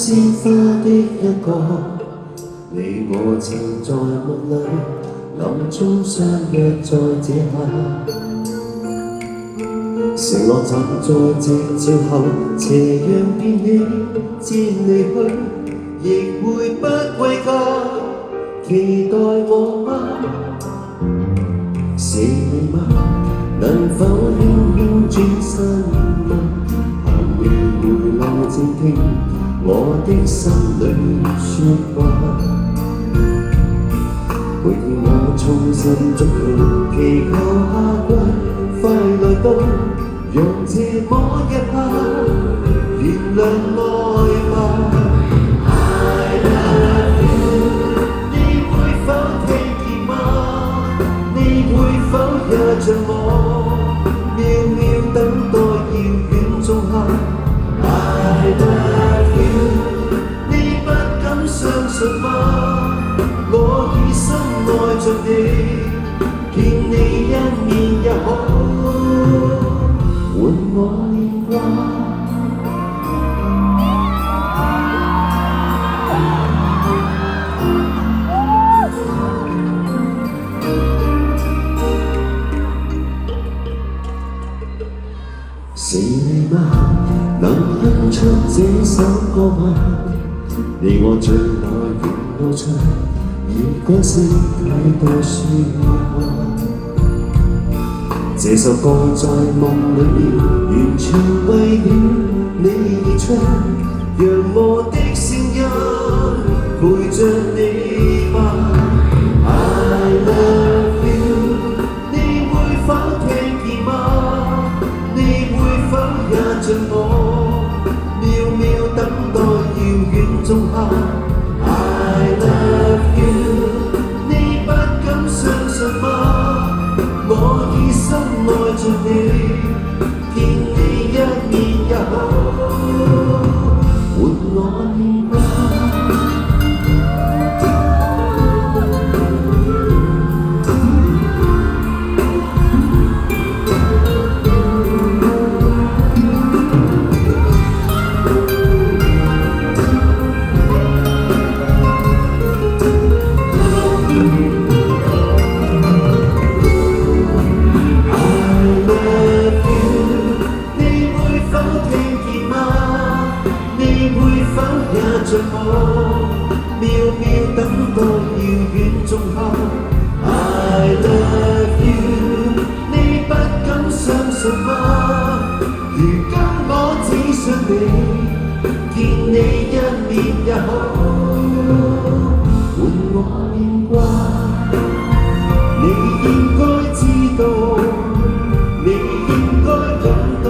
鮮花的一角，你我曾在夢裏暗中相約在這刻，承諾站在夕照後，斜陽變起，漸離去，亦會不歸家。期待我嗎？是你嗎？能否輕輕轉身嗎？行遠回來靜聽我的心裏說話。每天我衷心祝福，祈求夏季快來到，讓這麼一刻原諒愛吧。I love you， 你會否聽見嗎？你會否也像我，渺渺等待遙遠仲夏。I love you， 你不敢相信嗎？我已深愛着你，見你一面也好，換我念掛。是你嗎？能哼出這首歌嗎？你我最愛沿路唱，以歌聲太多説話。這首歌在夢裏面，完全為了你而唱，讓我的聲音陪着你吧。I love you， 你會否聽見嗎？你會否也像我，渺渺等待遙遠仲夏。I love you， 你不敢相信嗎？我已深愛着你，見你一面也好，換我念掛。像我，渺渺等待遙遠仲夏。I love you， 你不敢相信嗎？如今我只想你，見你一面也好，換我念掛。你應該知道，你應該感到。